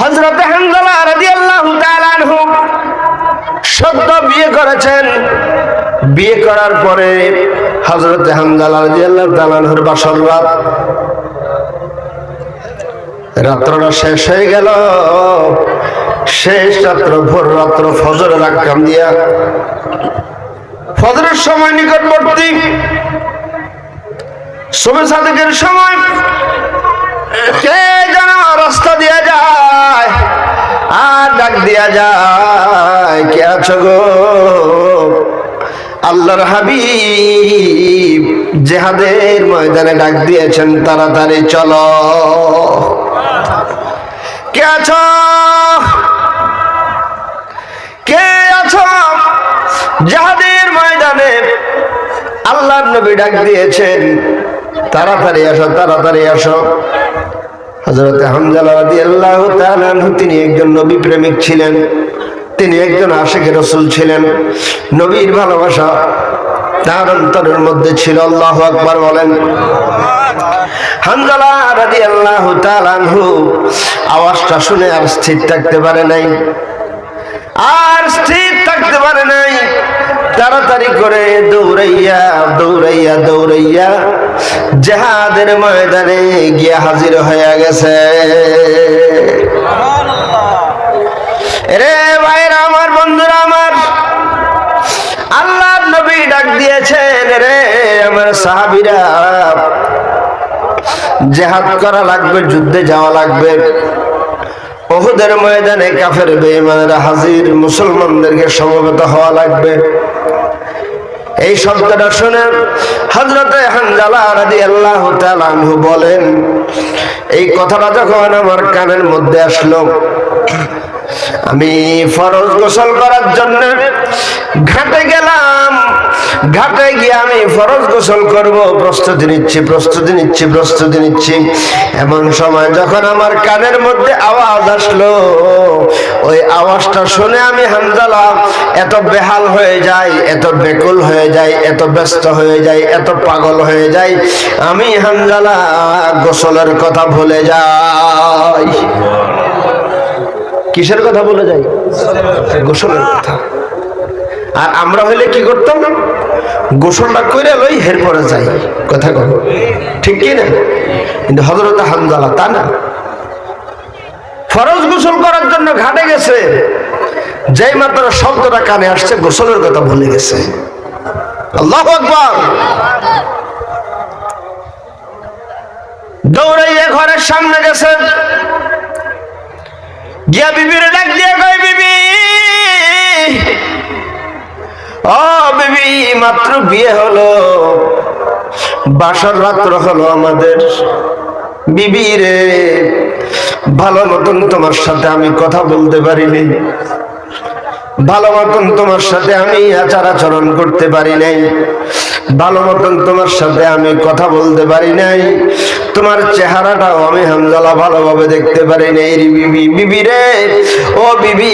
হযরত হানজালা রাদিয়াল্লাহু তাআলা আনহু সদ্য বিয়ে করেছেন। বিয়ে করার পরে হযরত হানজালা রাদিয়াল্লাহু তাআলা আনহুর বাসর রাত, রাত্রটা শেষ হয়ে গেল। শেষ রাত্র, ভোর রাত্র, ফজরের আগাম দিয়া, ফজরের সময় নিকটবর্তী, সুবহ সাদিকের সময় কে যেন রাস্তা দিয়া যায় আর ডাক দিয়া যায়, কে আছো গো? আল্লাহর হাবিব জিহাদের ময়দানে ডাক দিয়েছেন, তাড়াতাড়ি চলো। কে আছো? কে আছো? জিহাদের ময়দানে আল্লাহর নবী ডাক দিয়েছেন, তাড়াতাড়ি আসো, তাড়াতাড়ি আসো। হযরত হানজালা রাদিয়াল্লাহু তাআলা আনহু তিনি একজন নবী প্রেমিক ছিলেন, তিনি একজন আশিকে রাসূল ছিলেন। নবীর ভালোবাসা তার অন্তরের মধ্যে ছিল। আল্লাহু আকবার বলেন। হানজালা রাদিয়াল্লাহু তাআলা আনহু আওয়াজটা শুনে আর স্থির থাকতে পারে নাই, আর স্থির থাকতে পারে নাই। তাড়াতাড়ি করে দৌড়াইয়া দৌড়াইয়া দৌড়াইয়া জিহাদের ময়দানে গিয়া হাজির হয়ে গেছে। রে ভাইরা আমার, বন্ধুরা আমার, আল্লাহর নবী ডাক দিয়েছেন, রে আমার সাহাবীরা, জিহাদ করা লাগবে, যুদ্ধে যাওয়া লাগবে। উহুদের ময়দানে কাফের বেঈমানরা হাজির, মুসলমানদেরকে সমবেত হওয়া লাগবে। এই শব্দটা শুনে হযরত হানজালা রাদিয়াল্লাহু তাআলা আনহু বলেন, এই কথাটা যখন আমার কানের মধ্যে আসলো, আমি ফরজ গোসল করার জন্য ঘাটে গেলাম। ঘাটে গিয়ে আমি ফরজ গোসল করব, প্রস্তুতি নিচ্ছি, প্রস্তুতি নিচ্ছি, প্রস্তুতি নিচ্ছি। এমন সময় যখন আমার কানের মধ্যে আওয়াজ আসলো, ওই আওয়াজটা শুনে আমি হানজালা এত বেহাল হয়ে যাই, এত বেকুল হয়ে যাই, এত ব্যস্ত হয়ে যাই, এত পাগল হয়ে যাই, আমি হানজালা গোসলের কথা ভুলে যাই। কিসের কথা বলে যাই? গোসলের কথা। আর আমরা হইলে কি করতাম? গোসলটা করে লই, এরপরে যাই। কথা কব ঠিক কি না? কিন্তু হযরত হানজালা তা না, ফরজ গোসল করার জন্য ঘাটে গেছে, যেই মাত্র শব্দটা কানে আসছে, গোসলের কথা ভুলে গেছে। আল্লাহু আকবার। দৌড়াইয়া ঘরের সামনে গেছে, গিয়া বিবির ডাক দিয়ে কই, বিবি, ও বিবি, মাত্র বিয়ে হলো, বাসর রাত্র হলো আমাদের। বিবি রে, ভালো মতন তোমার সাথে আমি কথা বলতে পারিনি, ভালো মতন তোমার সাথে আমি আচার আচরণ করতে পারি নাই, ভালো মতন তোমার সাথে আমি কথা বলতে পারি নাই, তোমার চেহারাটাও আমি হানজালা ভালোভাবে দেখতে পারি নাই। বিবি, বিবি রে, ও বিবি,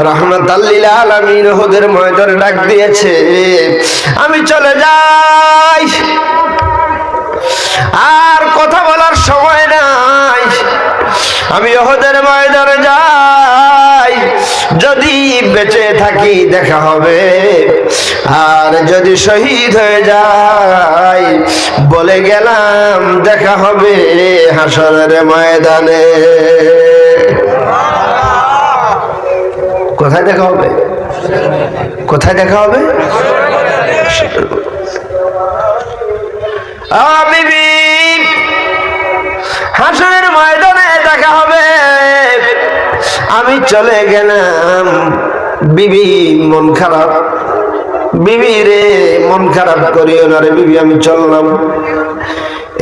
রাহমাতাল লিল আলামিন উহুদের ময়দানে ডাক দিয়েছে, আমি চলে যাই, আর কথা বলার সময় নাই, আমি উহুদের ময়দানে যাই, যদি বেঁচে থাকি দেখা হবে, আর যদি শহীদ হয়ে যাই বলে গেলাম দেখা হবে হাসরের ময়দানে। কোথায় দেখা হবে? কোথায় দেখা হবে? বিবি, হাসরের ময়দানে দেখা হবে। আমি চলে গেলাম, বিবি মন খারাপ, বিবি রে মন খারাপ করিও না রে বিবি, আমি চললাম।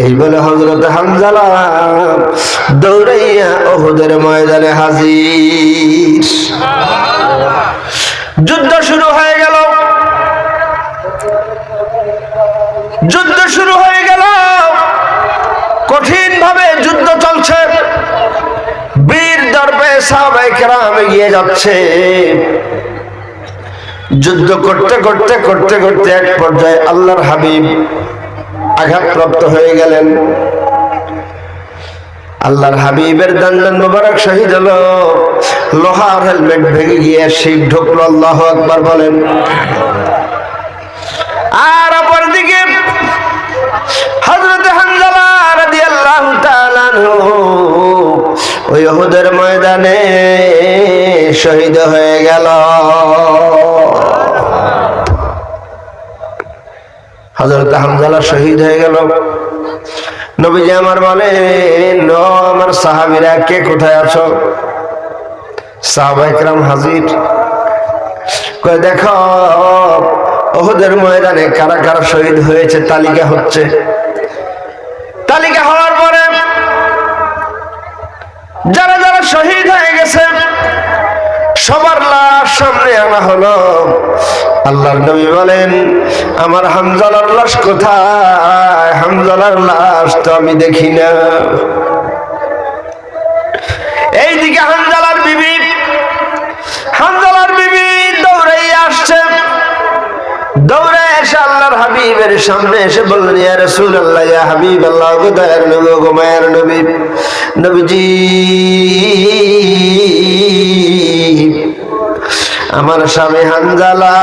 এই বলে হযরত হানজালা দৌড়াইয়া উহুদের ময়দানে হাজির। যুদ্ধ শুরু হয়ে গেল, যুদ্ধ শুরু হয়ে গেল, কঠিন ভাবে যুদ্ধ চলছে। বীর দর্পে সাহাবায়ে কেরাম এগিয়ে যাচ্ছে, যুদ্ধ করতে করতে করতে করতে এক পর্যায়ে আল্লাহর হাবিব আঘাতপ্রাপ্ত হয়ে গেলেন। আল্লাহর হাবিবের দান্দান মোবারক শহীদ হলো, লোহার হেলমেট ভেঙে গিয়ে শিখ ঢুকলো। আল্লাহু আকবার বলেন। আর অপরদিকে হযরত হামজালা রাদিয়াল্লাহু তাআলা আনহু ওই উহুদের ময়দানে শহীদ হয়ে গেল। হযরত হামজালা শহীদ হয়ে গেল। নবীজি আমার বলেন, ও আমার সাহাবীরা, কে কোথায় আছো? সাহাবায়ে কেরাম হাজির। কয়, দেখো উহুদের ময়দানে কারা কারা শহীদ হয়েছে তালিকা হচ্ছে। তালিকা হওয়ার পরে যারা যারা শহীদ হয়ে গেছে সবার লাশ সামনে আনা হলো। আল্লাহর নবী বলেন, আমার হামজালার লাশ কোথায়? হামজালার লাশ তো আমি দেখি না। এইদিকে হামজালার বিবি দৌড়ে আসছে। দৌড়ে এসে আল্লাহর হাবিবের সামনে এসে বললেন, ইয়া রাসূলুল্লাহ, ইয়া হাবিবাল্লাহ, গো দয়ার নবী, গো মায়ের নবী, নবীজি আমার স্বামী হামজালা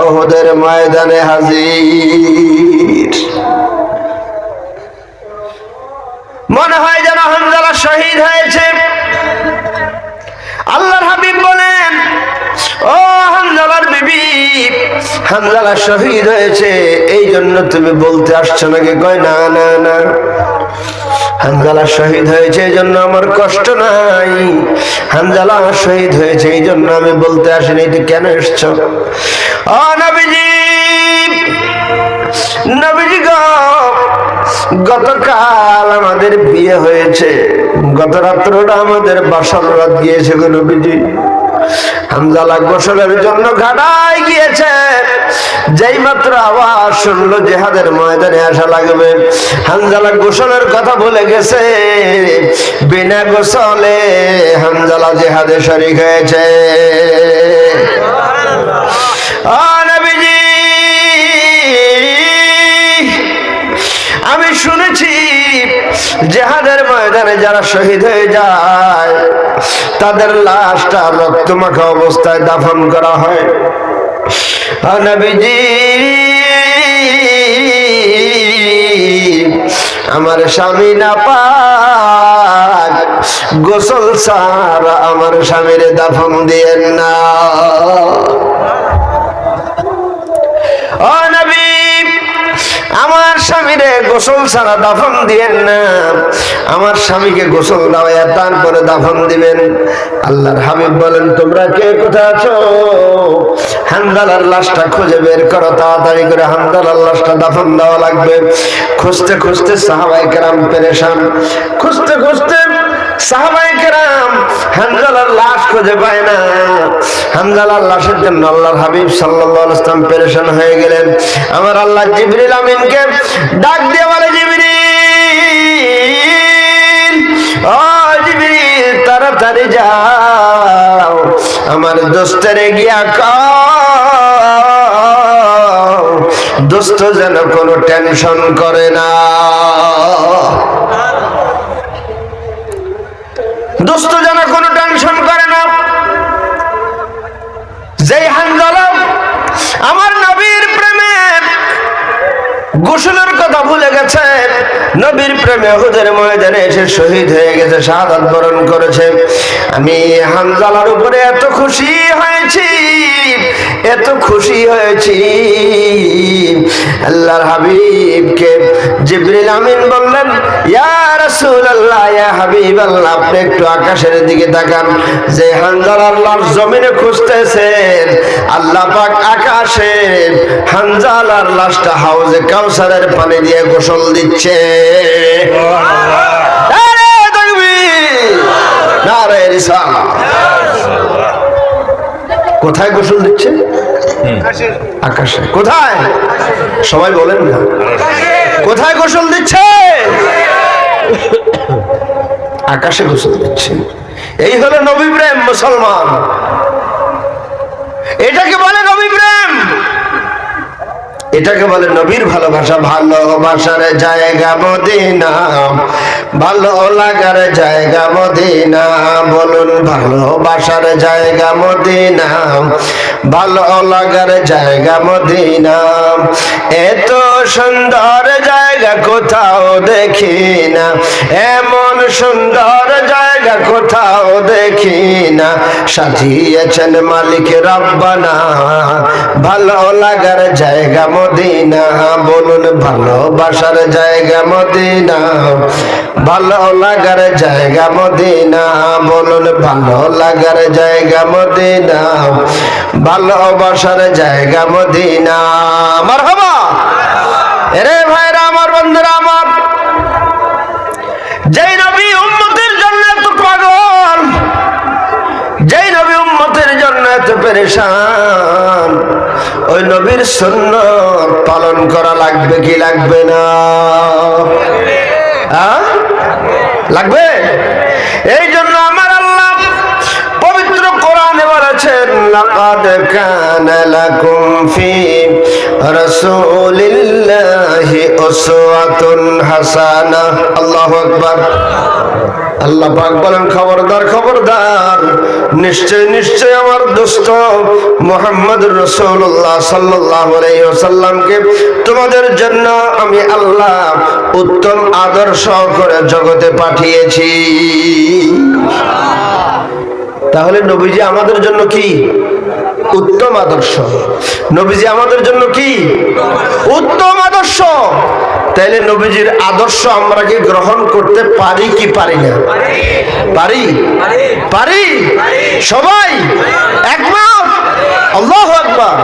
উহুদের ময়দানে হাজির। মনে হয় যেন হামজালা শহীদ হয়েছে। আল্লাহর হাবিব বলেন, ও হামজালার বিবি, হামজালা শহীদ হয়েছে এই জন্য তুমি বলতে আসছো নাকি? কয়, না না না, হামজালা শহীদ হয়েছে এই জন্য আমার কষ্ট নাই। হামজালা শহীদ হয়েছে এই জন্য আমি বলতে আসিনি। তুই কেন এসছো? ও নবীজি, নবীজি গো, গতকাল আমাদের বিয়ে হয়েছে, গত রাত্রটা আমাদের বাসর রাত গিয়েছে গো নবীজি। হামজালা গোসলের জন্য ঘাটায় গিয়েছে। যেই মাত্র আওয়াজ শুনলো জিহাদের ময়দানে আসা লাগবে, হামজালা গোসলের কথা বলে গেছে। বিনা গোসলে হামজালা জিহাদে শরীক হয়েছে। ও নবীজি, আমি শুনেছি জিহাদের ময়দানে যারা শহীদ হয়ে যায় তাদের লাশটা রক্তমাখা অবস্থায় দাফন করা হয়। নবীজি, আমার স্বামী নাপাক, গোসল ছাড়া আমার স্বামীর দাফন দিয়েন না। ও নবী, আমার স্বামীরে গোসল ছাড়া দাফন দিয়েন না। আমার স্বামীকে গোসল দাওয়া তারপরে দাফন দিবেন। আল্লাহর হাবিব বলেন, তোমরা কে কোথায় আছো? হামজালার লাশটা খুঁজে বের করো, তাড়াতাড়ি করে হামজালার লাশটা দাফন দেওয়া লাগবে। খুঁজতে খুঁজতে সাহাবায়ে কেরাম পেরেশান। খুঁজতে খুঁজতে সাহাবায়ে কেরাম হামজালার লাশ খুঁজে পায় না। হামজালার লাশের জন্য আল্লাহর হাবিব সাল্লাল্লাহু আলাইহি ওয়াসাল্লাম পেরেশান হয়ে গেলেন। আমার আল্লাহ জিবরিল আমিনকে ডাক দিয়ে বলে, জিবরিল, ও জিবরিল, তাড়াতাড়ি যাও, আমার দোস্তের গিয়া কও দোস্ত যেন কোনো টেনশন করে না। দোস্ত যেন কোনো টেনশন করে না। যেই হামজালা আমার নবীর প্রেমে গোসলের কথা ভুলে গেছে, নবীর প্রেমে উহুদের ময়দানে এসে শহীদ হয়ে গেছে, শাহাদাত বরণ করেছে, আমি হামজালার উপরে এত খুশি হয়েছি, এত খুশি হয়েছি। আল্লাহর হাবিবকে জিবরিল আমিন বললেন, ইয়া রাসূলুল্লাহ, ইয়া হাবিবাল্লাহ, আপনি একটু আকাশের দিকে তাকান। যে হামজালার লাশ জমিনে খুঁজতেছেন, আল্লাহ পাক আকাশে হামজালার লাশটা হাউজে কাউসারের পানি দিয়ে গোসল দিচ্ছে। নারে তাকবীর, নারে রিসালাত। কোথায় গোসল দিচ্ছে? আকাশে। কোথায়? সবাই বলেন না। কোথায় গোসল দিচ্ছে? আকাশে গোসল দিচ্ছে। এই হলো নবী প্রেম মুসলমান, এটাকে বলে নবী প্রেম। এটাকে বলে নবীর ভালোবাসা। ভালোবাসার জায়গা মদিনা, ভালো লাগার জায়গা মদিনা। বলুন ভালোবাসার জায়গা মদিনা, ভালো লাগার জায়গা মদিনা। এত সুন্দর জায়গা কোথাও দেখি না, এমন সুন্দর জায়গা কোথাও দেখি না। সাজিয়েছেন মালিক রব্বানা, ভালো লাগার জায়গা মদিনা। বলুন ভালোবাসার জায়গা মদিনা, ভালো লাগার জায়গা মদিনা। বলুন ভালো লাগার জায়গা মদিনা, ভালোবাসার জায়গা মদিনা। মারহাবা। এরে ভাইরা আমার, বন্ধুরা আমার, যেই নবী উম্মতের জন্য এত পাগল, যেই নবী উম্মতের জন্য এত পেরেশান, ওই নবীর সুন্নাত পালন করা লাগবে কি লাগবে না? লাগবে। এই জন্য আমার আল্লাহ পবিত্র কোরআনে বলেছেন, লাকাদ কানা লাকুম ফি রাসূলিল্লাহি উসওয়াতুন হাসানাহ। আল্লাহু আকবার। আল্লাহ পাক বলেন, খবরদার খবরদার, নিশ্চয় নিশ্চয় আমার দোস্ত মুহাম্মদ রাসূলুল্লাহ সাল্লাল্লাহু আলাইহি ওয়াসাল্লামকে তোমাদের জন্য আমি আল্লাহ উত্তম আদর্শ করে জগতে পাঠিয়েছি। তাহলে নবীজি আমাদের জন্য কি? উত্তম আদর্শ। নবীজি আমাদের জন্য কি? উত্তম আদর্শ। তাইলে নবীজির আদর্শ আমরা কি গ্রহণ করতে পারি কি পারি না? পারি, পারি। সবাই একমত? আল্লাহু আকবার।